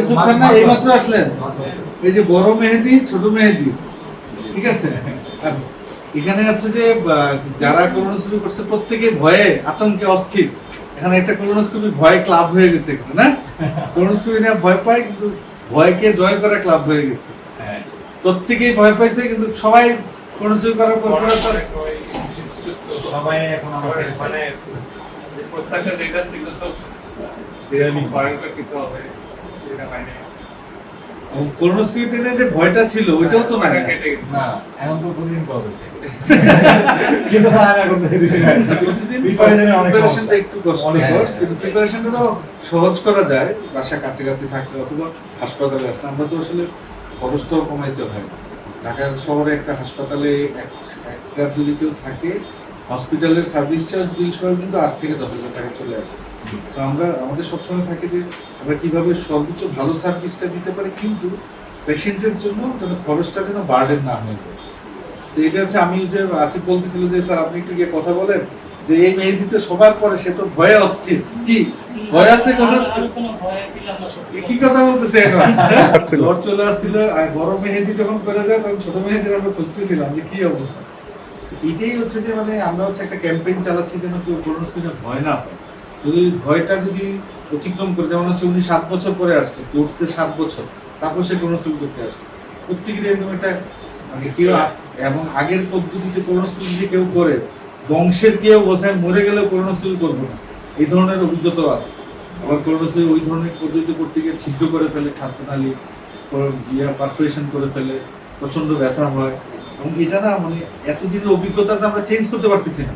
ইউসুফ খান না এইমাত্র আসলেন? এই যে বড় মেহেদি, ছোট মেহেদি, ঠিক আছে। আর এখানে হচ্ছে যে যারা কোলোনোস্কোপি করছে প্রত্যেকে ভয়ে আতঙ্কে অস্থির। এখানে একটা কোলোনোস্কোপি ভয় ক্লাব হয়ে গেছে এখানে, না? কোলোনোস্কোপি নিয়ে ভয় পায়, কিন্তু ভয়কে জয় করা ক্লাব হয়ে গেছে। প্রত্যেকেই ভয় পাইছে, কিন্তু সবাই কোলোনোস্কোপি করার পর সবাই এখন আমাদের মানে প্রত্যাশা যেটা ছিল তো ভয়ঙ্কর কিছু হবে সেটা পাইনি। কোলোনোস্কোপি নিয়ে যে ভয়টা ছিল ওইটাও তো না। না এখন তো প্রতিদিন করা হচ্ছে কিন্তু স্যার আমি করতে দিছি না। প্রতিদিন প্রিপারেশনে অনেক প্রিপারেশনটা একটু কষ্টকর, কিন্তু প্রিপারেশনটা সহজ করা যায় বাসা কাছাকাছি থাকলে অথবা হাসপাতালে আসলে। আমরা তো আসলে খরচটাও কমাইতে হয়। ঢাকা শহরে একটা হাসপাতালে একটা যদি কেউ থাকে, হসপিটালের সার্ভিস চার্জ বিল সহ কিন্তু 8 থেকে 10,000 টাকা চলে আসে। তো আমরা আমাদের সবসময় থাকে যে আমরা কিভাবে সর্বোচ্চ ভালো সার্ভিসটা দিতে পারি, কিন্তু পেশেন্টের জন্য যেন খরচটা যেন বার্ডেন না হয়ে যায়। তো এটা হচ্ছে, আমি যে আসিফ বলতেছিল যে স্যার আপনি একটু গিয়ে কথা বলেন যে এই মেহেদিতে সবার পরে সে তো ভয়ে অস্থির। কি ভয় আছে? কি কথা বলতেছে এখন? জ্বর চলে আসছিল, আর বড় মেহেদি যখন করে যায় তখন ছোট মেহেদির আমরা খুঁজতেছিলাম যে কি অবস্থা। এটাই হচ্ছে যে মানে আমরা হচ্ছে একটা ক্যাম্পেইন চালাচ্ছি যেন কেউ কোলোনোস্কোপি ভয় না পায়। যদি ভয়টা যদি অতিক্রম করে, যেমন হচ্ছে উনি 7 বছর পরে আসছে, কোর্সে 7 বছর, তারপর সে কোলোনোস্কোপি করতে আসছে। প্রত্যেকেরই এরকম একটা মানে কেউ, এবং আগের পদ্ধতিতে কোলোনোস্কোপি যদি কেউ করে, বংশের কেউ বোঝায় মরে গেলেও কোলোনোস্কোপি করবো না, এই ধরনের অভিজ্ঞতাও আছে। আবার কোলোনোস্কোপি ওই ধরনের পদ্ধতি করতে গিয়ে ছিদ্র করে ফেলে, খাদ্যনালী পারফোরেশন করে ফেলে, প্রচন্ড ব্যথা হয়। এবং এটা না মানে এতদিনের অভিজ্ঞতাটা আমরা চেঞ্জ করতে পারতেছি না।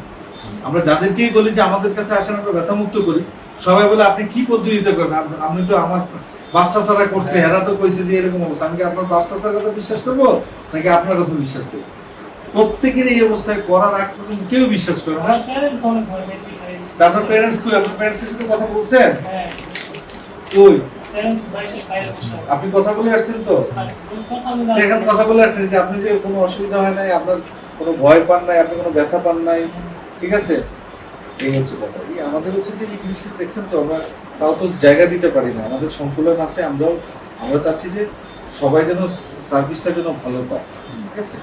আমরা যাদেরকেই বলি যে আমাদের কাছে আসেন আমরা ব্যথা মুক্ত করি, সবাই বলে আপনি কি পদ্ধতিতে করেন? আমি তো আমার বাচ্চা ছাড়া করছে, এরা তো কইছে যে এরকম অবস্থা। আমি কি আপনার বাচ্চা ছাড়ার কথা বিশ্বাস করবো নাকি আপনার কথা বিশ্বাস করবো? প্রত্যেকের এই অবস্থায় করার আগ পর্যন্ত কেউ বিশ্বাস করে না। আপনার প্যারেন্টস কই? আপনার প্যারেন্টসের সাথে কথা বলছেন? কই? আপনি কথা বলে আসছেন তো? এখন কথা বলে আসছেন যে আপনি যে কোনো অসুবিধা হয় নাই, আপনার কোনো ভয় পান নাই, আপনি কোনো ব্যথা পান নাই, ঠিক আছে? এই হচ্ছে কথা। এই আমাদের হচ্ছে যে এই জিনিসটা দেখছেন তো, আমরা তাও তো জায়গা দিতে পারি না। আমাদের সংকুলন আছে, আমরা চাচ্ছি যে সবাই যেন সার্ভিসটা যেন ভালো পায়, ঠিক আছে?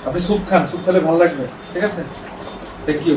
আপনি স্যুপ খান, স্যুপ খেলে ভালো লাগবে, ঠিক আছে? Thank you.